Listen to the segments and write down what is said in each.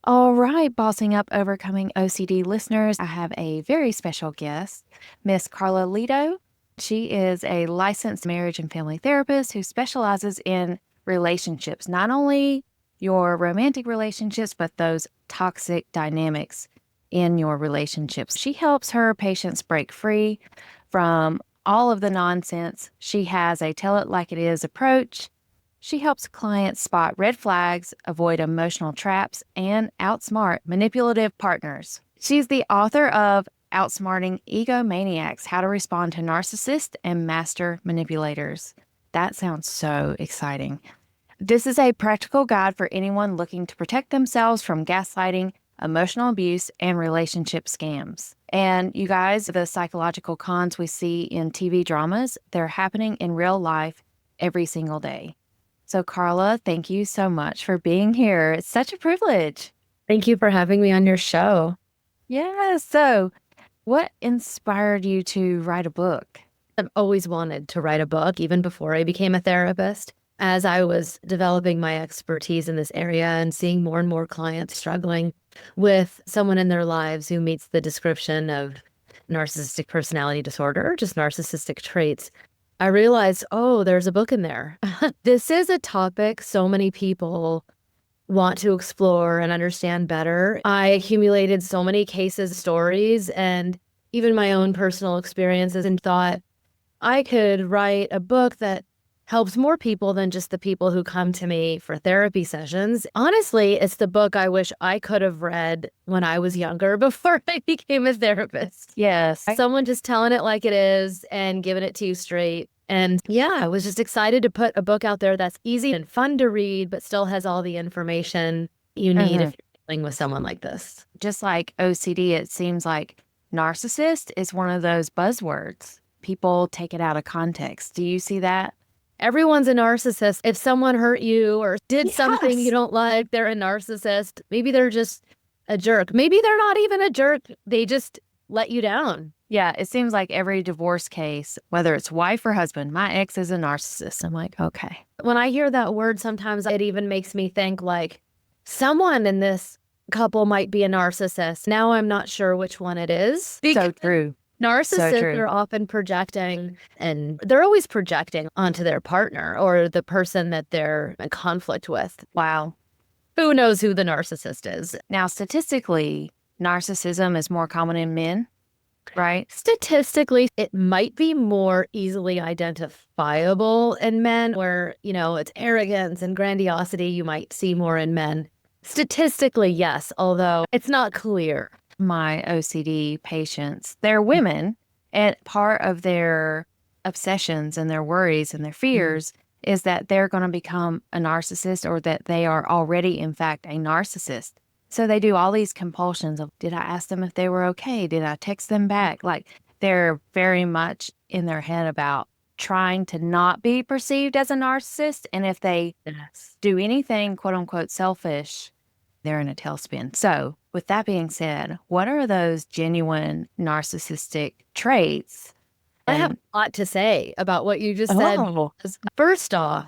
All right, Bossing Up Overcoming OCD listeners, I have a very special guest, Miss Carla Litto. She is a licensed marriage and family therapist who specializes in relationships, not only your romantic relationships, but those toxic dynamics in your relationships. She helps her patients break free from all of the nonsense. She has a tell it like it is approach. She helps clients spot red flags, avoid emotional traps, and outsmart manipulative partners. She's the author of Outsmarting Egomaniacs: How to Respond to Narcissists and Master Manipulators. That sounds so exciting. This is a practical guide for anyone looking to protect themselves from gaslighting, emotional abuse, and relationship scams. And you guys, the psychological cons we see in TV dramas, they're happening in real life every single day. So, Carla, thank you so much for being here. It's such a privilege. Thank you for having me on your show. Yeah. So, what inspired you to write a book? I've always wanted to write a book, even before I became a therapist. As I was developing my expertise in this area and seeing more and more clients struggling with someone in their lives who meets the description of narcissistic personality disorder or just narcissistic traits, I realized, oh, there's a book in there. This is a topic so many people want to explore and understand better. I accumulated so many cases, stories, and even my own personal experiences, and thought I could write a book that helps more people than just the people who come to me for therapy sessions. Honestly, it's the book I wish I could have read when I was younger before I became a therapist. Yes. Someone just telling it like it is and giving it to you straight. And yeah, I was just excited to put a book out there that's easy and fun to read, but still has all the information you need if you're dealing with someone like this. Just like OCD, it seems like narcissist is one of those buzzwords. People take it out of context. Do you see that? Everyone's a narcissist. If someone hurt you or did something you Yes. don't like, they're a narcissist. Maybe they're just a jerk. Maybe they're not even a jerk. They just let you down. Yeah, it seems like every divorce case, whether it's wife or husband, my ex is a narcissist. I'm like, okay. When I hear that word, sometimes it even makes me think like someone in this couple might be a narcissist. Now I'm not sure which one it is. So true. Narcissists true. are often projecting, and they're always projecting onto their partner or the person that they're in conflict with. Wow. Who knows who the narcissist is? Now, statistically, narcissism is more common in men, right? Statistically, it might be more easily identifiable in men where, it's arrogance and grandiosity you might see more in men. Statistically, yes, although it's not clear. My OCD patients, they're women, and part of their obsessions and their worries and their fears is that they're going to become a narcissist, or that they are already, in fact, a narcissist. So they do all these compulsions of, did I ask them if they were okay? Did I text them back? Like, they're very much in their head about trying to not be perceived as a narcissist. And if they do anything, quote unquote, selfish, they're in a tailspin. So with that being said, what are those genuine narcissistic traits? I have a lot to say about what you just said. First off,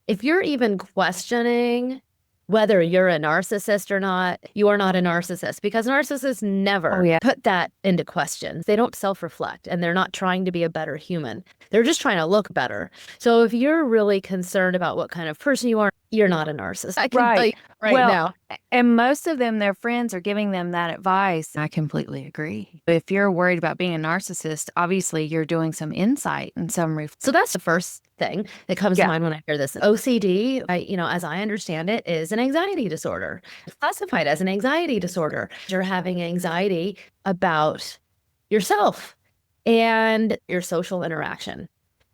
if you're even questioning whether you're a narcissist or not, you are not a narcissist, because narcissists never put that into question. They don't self-reflect, and they're not trying to be a better human. They're just trying to look better. So if you're really concerned about what kind of person you are, you're not a narcissist. I can tell you now. And most of them, their friends are giving them that advice. I completely agree. If you're worried about being a narcissist, obviously you're doing some insight and some So that's the first thing that comes to mind when I hear this. OCD, as I understand it, is an anxiety disorder. It's classified as an anxiety disorder. You're having anxiety about yourself and your social interaction.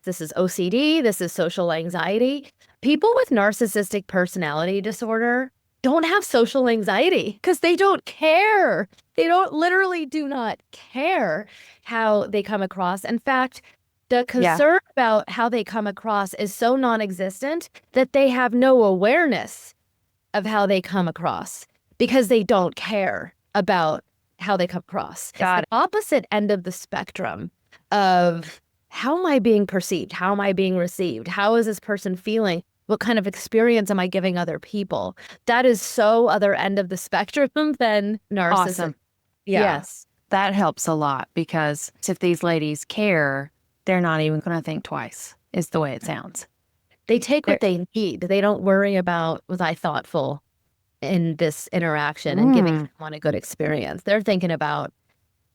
This is OCD. This is social anxiety. People with narcissistic personality disorder don't have social anxiety because they don't care. They literally do not care how they come across. In fact, the concern about how they come across is so non-existent that they have no awareness of how they come across because they don't care about how they come across. It's the opposite end of the spectrum of, how am I being perceived? How am I being received? How is this person feeling? What kind of experience am I giving other people? That is so other end of the spectrum than narcissism. Awesome. Yeah. Yes, that helps a lot because if these ladies care, they're not even going to think twice, is the way it sounds. They take what they need. They don't worry about, was I thoughtful in this interaction and giving someone a good experience? They're thinking about,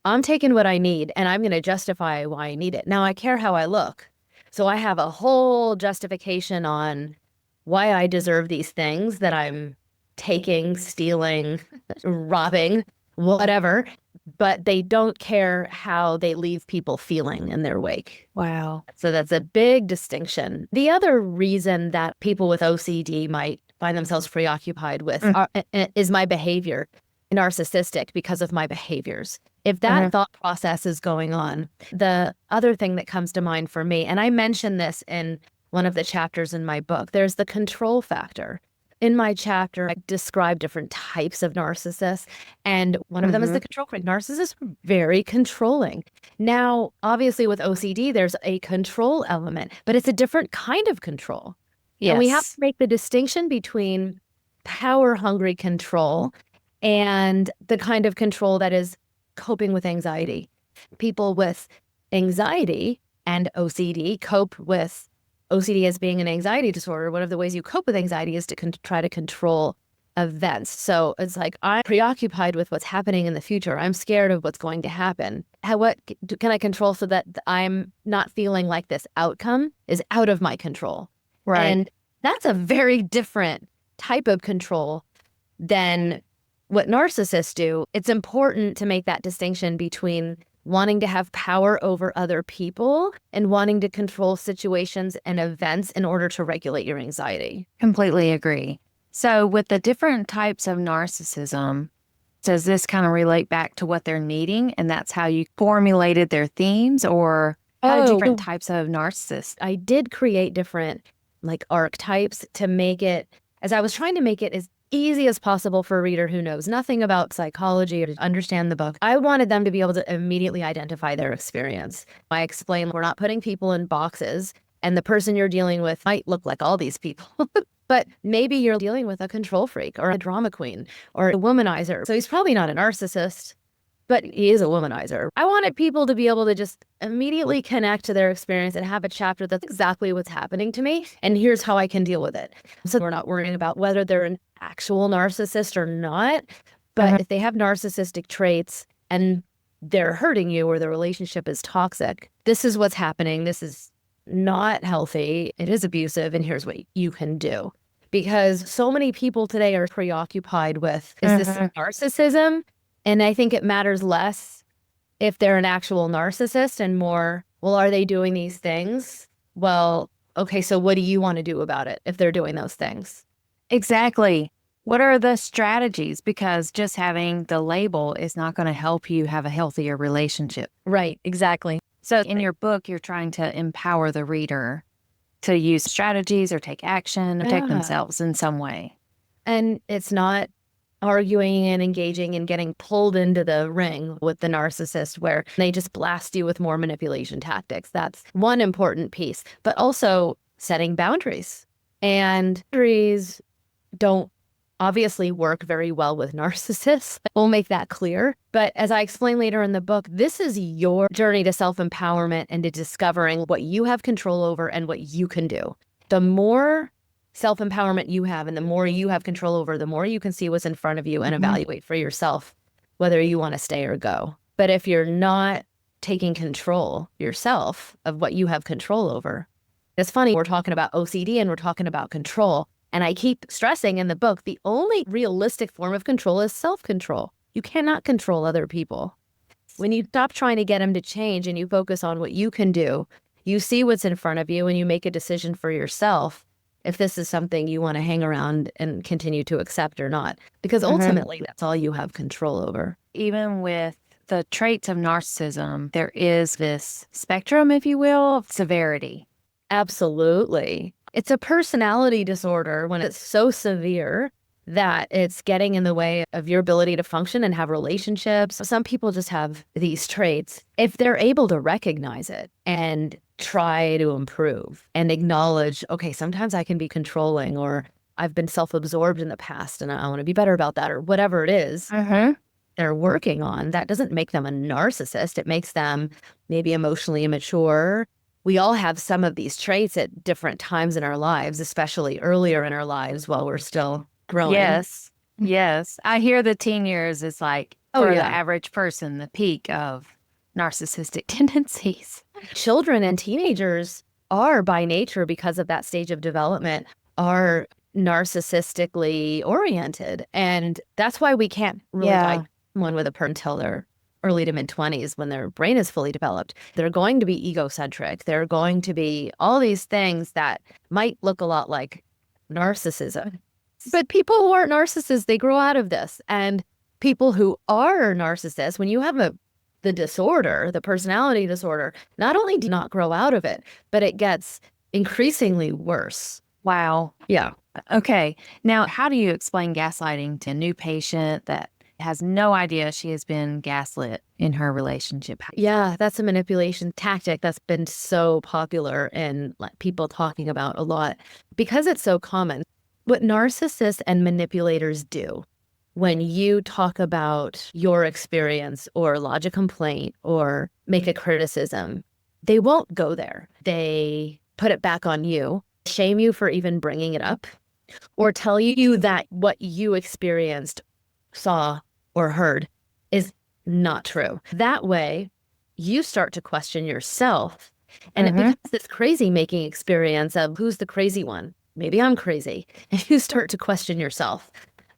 I'm taking what I need and I'm going to justify why I need it. Now I care how I look. So I have a whole justification on why I deserve these things that I'm taking, stealing, robbing, whatever. But they don't care how they leave people feeling in their wake. Wow. So that's a big distinction. The other reason that people with OCD might find themselves preoccupied with is my behavior, narcissistic because of my behaviors. If that thought process is going on, the other thing that comes to mind for me, and I mentioned this in one of the chapters in my book, there's the control factor. In my chapter, I describe different types of narcissists, and one of them is the control freak. Narcissists are very controlling. Now, obviously with OCD, there's a control element, but it's a different kind of control. Yes. And we have to make the distinction between power-hungry control and the kind of control that is coping with anxiety. People with anxiety and OCD cope with OCD as being an anxiety disorder. One of the ways you cope with anxiety is to try to control events. So it's like, I'm preoccupied with what's happening in the future. I'm scared of what's going to happen. What can I control so that I'm not feeling like this outcome is out of my control? Right. And that's a very different type of control than what narcissists do. It's important to make that distinction between wanting to have power over other people and wanting to control situations and events in order to regulate your anxiety. Completely agree. So with the different types of narcissism, does this kind of relate back to what they're needing? And that's how you formulated their themes, or how did different types of narcissists? I did create different archetypes to make it, as I was trying to make it as easy as possible for a reader who knows nothing about psychology or to understand the book. I wanted them to be able to immediately identify their experience. I explained we're not putting people in boxes, and the person you're dealing with might look like all these people. But maybe you're dealing with a control freak or a drama queen or a womanizer. So he's probably not a narcissist, but he is a womanizer. I wanted people to be able to just immediately connect to their experience and have a chapter that's exactly what's happening to me, and here's how I can deal with it. So we're not worrying about whether they're an actual narcissist or not, but if they have narcissistic traits and they're hurting you or the relationship is toxic, this is what's happening. This is not healthy. It is abusive, and here's what you can do. Because so many people today are preoccupied with, is this narcissism? And I think it matters less if they're an actual narcissist and more, well, are they doing these things? Well, okay, so what do you want to do about it if they're doing those things? Exactly. What are the strategies? Because just having the label is not going to help you have a healthier relationship. Right, exactly. So in your book, you're trying to empower the reader to use strategies or take action, or protect themselves in some way. And it's not arguing and engaging and getting pulled into the ring with the narcissist where they just blast you with more manipulation tactics. That's one important piece, but also setting boundaries. And boundaries don't obviously work very well with narcissists. We'll make that clear. But as I explain later in the book, this is your journey to self-empowerment and to discovering what you have control over and what you can do. The more self-empowerment you have and the more you have control over, the more you can see what's in front of you and evaluate for yourself whether you want to stay or go. But if you're not taking control yourself of what you have control over, it's funny, we're talking about OCD and we're talking about control. And I keep stressing in the book, the only realistic form of control is self-control. You cannot control other people. When you stop trying to get them to change and you focus on what you can do, you see what's in front of you and you make a decision for yourself if this is something you want to hang around and continue to accept or not. Because ultimately, that's all you have control over. Even with the traits of narcissism, there is this spectrum, if you will, of severity. Absolutely. It's a personality disorder when it's so severe that it's getting in the way of your ability to function and have relationships. Some people just have these traits. If they're able to recognize it and try to improve and acknowledge, okay, sometimes I can be controlling, or I've been self-absorbed in the past and I want to be better about that, or whatever it is they're working on. That doesn't make them a narcissist. It makes them maybe emotionally immature. We all have some of these traits at different times in our lives, especially earlier in our lives while we're still growing. Yes. Yes. I hear the teen years is like, Oh, for the yeah. average person, the peak of narcissistic tendencies. Children and teenagers are by nature, because of that stage of development, are narcissistically oriented. And that's why we can't really diagnose someone with a person until they're early to mid-20s when their brain is fully developed. They're going to be egocentric. They're going to be all these things that might look a lot like narcissism. But people who aren't narcissists, they grow out of this. And people who are narcissists, when you have the disorder, the personality disorder, not only do you not grow out of it, but it gets increasingly worse. Wow. Yeah. Okay. Now, how do you explain gaslighting to a new patient that has no idea she has been gaslit in her relationship? Yeah, that's a manipulation tactic that's been so popular and people talking about a lot because it's so common. What narcissists and manipulators do when you talk about your experience or lodge a complaint or make a criticism, they won't go there. They put it back on you, shame you for even bringing it up, or tell you that what you experienced, saw, or heard is not true. That way, you start to question yourself. And it becomes this crazy making experience of who's the crazy one? Maybe I'm crazy. And you start to question yourself.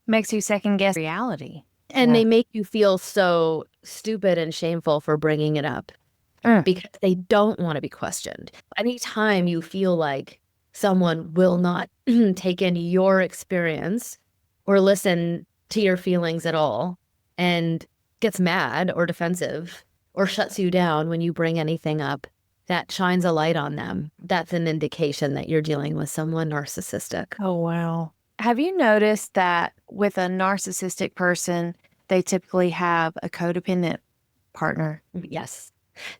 Makes you second guess reality. And they make you feel so stupid and shameful for bringing it up because they don't want to be questioned. Anytime you feel like someone will not take in your experience or listen to your feelings at all and gets mad or defensive or shuts you down when you bring anything up, that shines a light on them. That's an indication that you're dealing with someone narcissistic. Oh, wow. Have you noticed that with a narcissistic person, they typically have a codependent partner? Yes.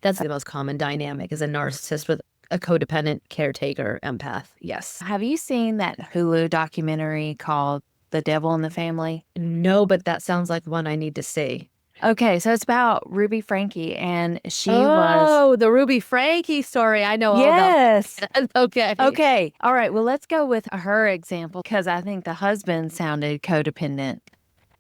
That's the most common dynamic, is a narcissist with a codependent caretaker empath. Yes. Have you seen that Hulu documentary called The Devil in the Family? No, but that sounds like one I need to see. Okay, so it's about Ruby Frankie, and she was... the Ruby Frankie story. I know Yes. all about that. Okay. Okay. All right. Well, let's go with her example because I think the husband sounded codependent.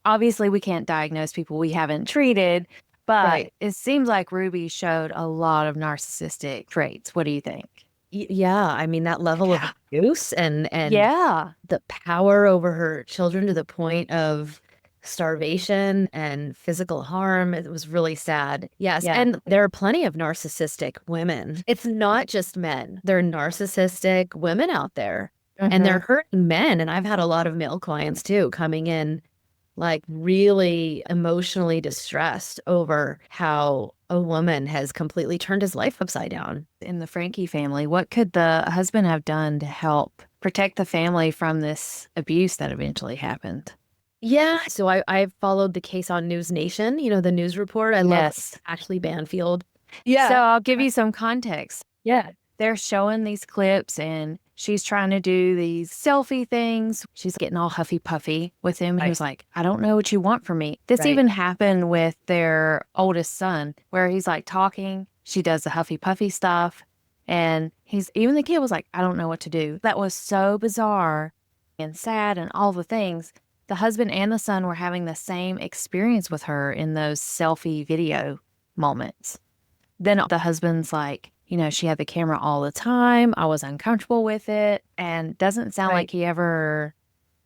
Obviously, we can't diagnose people we haven't treated, but it seems like Ruby showed a lot of narcissistic traits. What do you think? Yeah, I mean, that level of abuse and the power over her children to the point of starvation and physical harm. It was really sad. Yes. Yeah. And there are plenty of narcissistic women. It's not just men. There are narcissistic women out there and they're hurting men. And I've had a lot of male clients too coming in like really emotionally distressed over how a woman has completely turned his life upside down. In the Frankie family, what could the husband have done to help protect the family from this abuse that eventually happened? Yeah. So I followed the case on News Nation, you know, the news report. I love Ashley Banfield. Yeah. So I'll give you some context. Yeah. They're showing these clips and she's trying to do these selfie things. She's getting all huffy puffy with him. He was like, I don't know what you want from me. This even happened with their oldest son where he's like talking. She does the huffy puffy stuff. And even the kid was like, I don't know what to do. That was so bizarre and sad and all the things. The husband and the son were having the same experience with her in those selfie video moments. Then the husband's like, you know, she had the camera all the time. I was uncomfortable with it. And doesn't sound like he ever...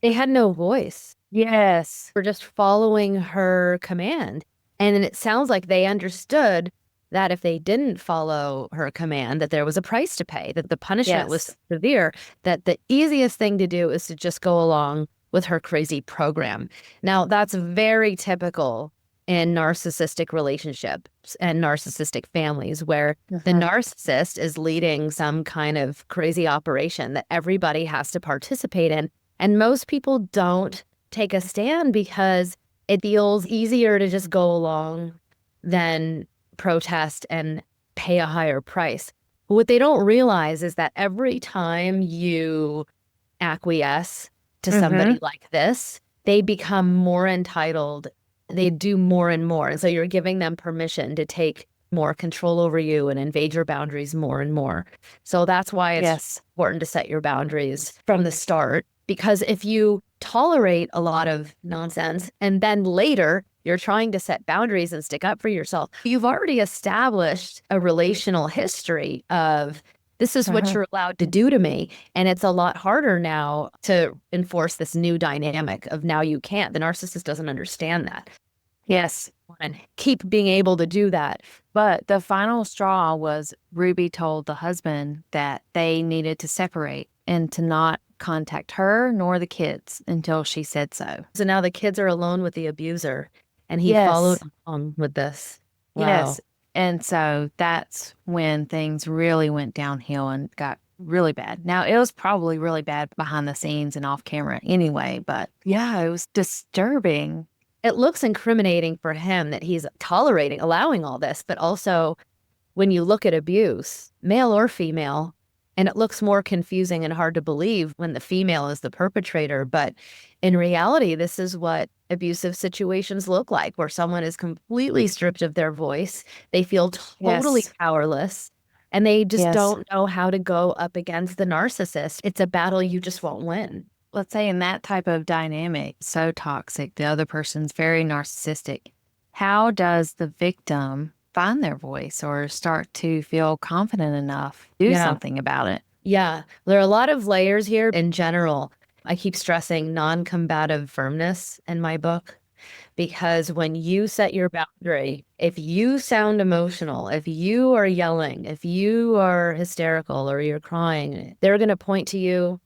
They had no voice. Yes. We're just following her command. And then it sounds like they understood that if they didn't follow her command, that there was a price to pay, that the punishment was severe, that the easiest thing to do is to just go along with her crazy program. Now, that's very typical in narcissistic relationships and narcissistic families where the narcissist is leading some kind of crazy operation that everybody has to participate in. And most people don't take a stand because it feels easier to just go along than protest and pay a higher price. What they don't realize is that every time you acquiesce to somebody like this, they become more entitled. They do more and more. And so you're giving them permission to take more control over you and invade your boundaries more and more. So that's why it's important to set your boundaries from the start. Because if you tolerate a lot of nonsense and then later you're trying to set boundaries and stick up for yourself, you've already established a relational history of this is what you're allowed to do to me. And it's a lot harder now to enforce this new dynamic of now you can't. The narcissist doesn't understand that. Yes. And keep being able to do that. But the final straw was Ruby told the husband that they needed to separate and to not contact her nor the kids until she said so. So now the kids are alone with the abuser, and he followed along with this. Wow. Yes. And so that's when things really went downhill and got really bad. Now, it was probably really bad behind the scenes and off camera anyway, but yeah, it was disturbing. It looks incriminating for him that he's tolerating, allowing all this, but also when you look at abuse, male or female, and it looks more confusing and hard to believe when the female is the perpetrator. But in reality, this is what abusive situations look like, where someone is completely stripped of their voice. They feel totally powerless, and they just don't know how to go up against the narcissist. It's a battle you just won't win. Let's say in that type of dynamic, so toxic, the other person's very narcissistic. How does the victim find their voice or start to feel confident enough to do something about it? Yeah, there are a lot of layers here in general. I keep stressing non-combative firmness in my book, because when you set your boundary, if you sound emotional, if you are yelling, if you are hysterical or you're crying, they're going to point to you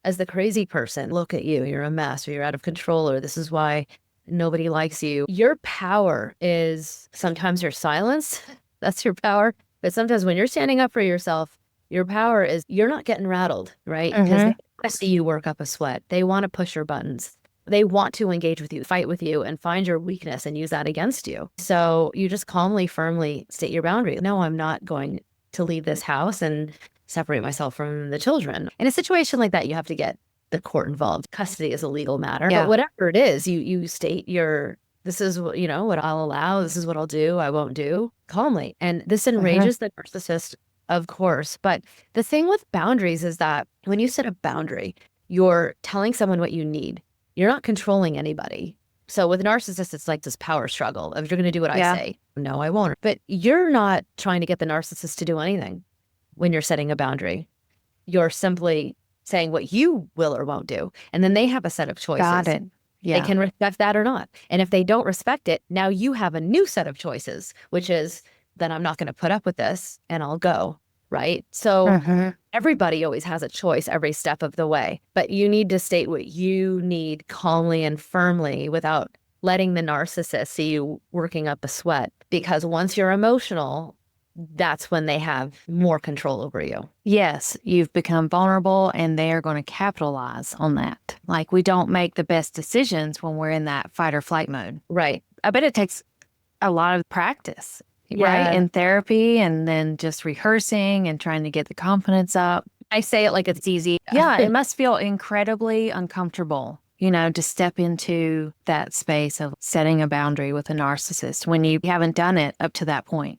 as the crazy person. Look at you, you're a mess, or you're out of control, or this is why nobody likes you. Your power is sometimes your silence. That's your power. But sometimes when you're standing up for yourself, your power is you're not getting rattled, right? Because they want to see you work up a sweat. They want to push your buttons. They want to engage with you, fight with you, and find your weakness and use that against you. So you just calmly, firmly state your boundary. No, I'm not going to leave this house and separate myself from the children. In a situation like that, you have to get the court involved. Custody is a legal matter. But whatever it is, you state your, this is what, what I'll allow. This is what I'll do. I won't do, calmly. And this enrages the narcissist, of course. But the thing with boundaries is that when you set a boundary, you're telling someone what you need. You're not controlling anybody. So with narcissists, it's like this power struggle of you're going to do what I say. No, I won't. But you're not trying to get the narcissist to do anything when you're setting a boundary. You're simply saying what you will or won't do. And then they have a set of choices. Got it. Yeah. They can respect that or not. And if they don't respect it, now you have a new set of choices, which is then I'm not going to put up with this and I'll go. Right. So everybody always has a choice every step of the way, but you need to state what you need calmly and firmly without letting the narcissist see you working up a sweat, because once you're emotional, that's when they have more control over you. Yes, you've become vulnerable and they are going to capitalize on that. Like, we don't make the best decisions when we're in that fight or flight mode. Right. I bet it takes a lot of practice, right? In therapy, and then just rehearsing and trying to get the confidence up. I say it like it's easy. Yeah, it must feel incredibly uncomfortable, to step into that space of setting a boundary with a narcissist when you haven't done it up to that point.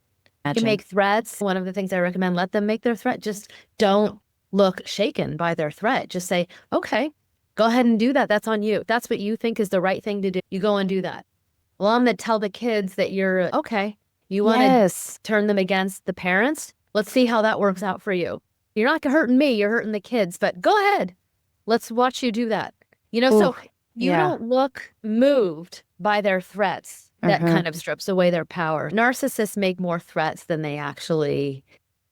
You make threats. One of the things I recommend, let them make their threat. Just don't look shaken by their threat. Just say, okay, go ahead and do that. That's on you. That's what you think is the right thing to do. You go and do that. Well, I'm going to tell the kids that you're okay. You want to turn them against the parents? Let's see how that works out for you. You're not hurting me. You're hurting the kids, but go ahead. Let's watch you do that. So you don't look moved by their threats. That kind of strips away their power. Narcissists make more threats than they actually...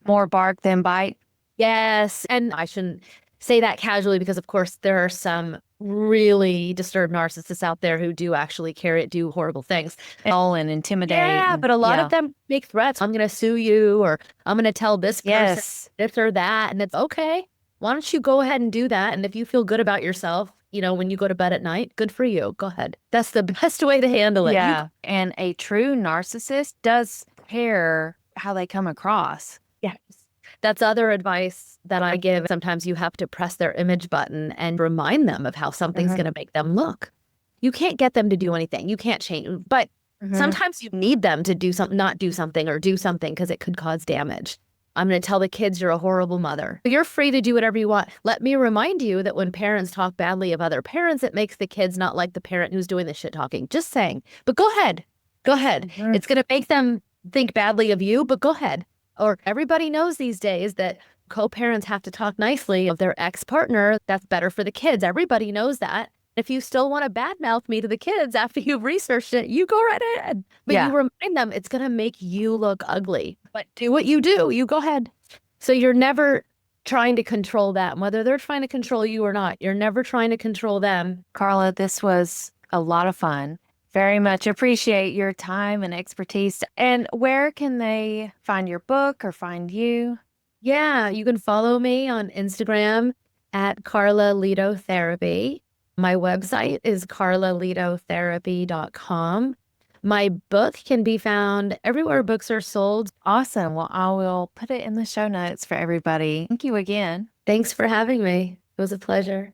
More bark than bite. Yes. And I shouldn't say that casually, because of course there are some really disturbed narcissists out there who do actually do horrible things. And intimidate. Yeah, but a lot of them make threats. I'm going to sue you, or I'm going to tell this person this or that. And it's okay. Why don't you go ahead and do that? And if you feel good about yourself, when you go to bed at night, good for you. Go ahead. That's the best way to handle it. Yeah. And a true narcissist does care how they come across. Yes. That's other advice that I give. Sometimes you have to press their image button and remind them of how something's going to make them look. You can't get them to do anything. You can't change, but sometimes you need them to do something, not do something, or do something because it could cause damage. I'm going to tell the kids you're a horrible mother. You're free to do whatever you want. Let me remind you that when parents talk badly of other parents, it makes the kids not like the parent who's doing the shit talking. Just saying. But go ahead. Go ahead. It's going to make them think badly of you, but go ahead. Or everybody knows these days that co-parents have to talk nicely of their ex-partner. That's better for the kids. Everybody knows that. If you still want to badmouth me to the kids after you've researched it, you go right ahead. But you remind them it's going to make you look ugly. But do what you do. You go ahead. So you're never trying to control them, whether they're trying to control you or not. You're never trying to control them. Carla, this was a lot of fun. Very much appreciate your time and expertise. And where can they find your book or find you? Yeah, you can follow me on Instagram at Carla Litto Therapy. My website is carlalitotherapy.com. My book can be found everywhere books are sold. Awesome. Well, I will put it in the show notes for everybody. Thank you again. Thanks for having me. It was a pleasure.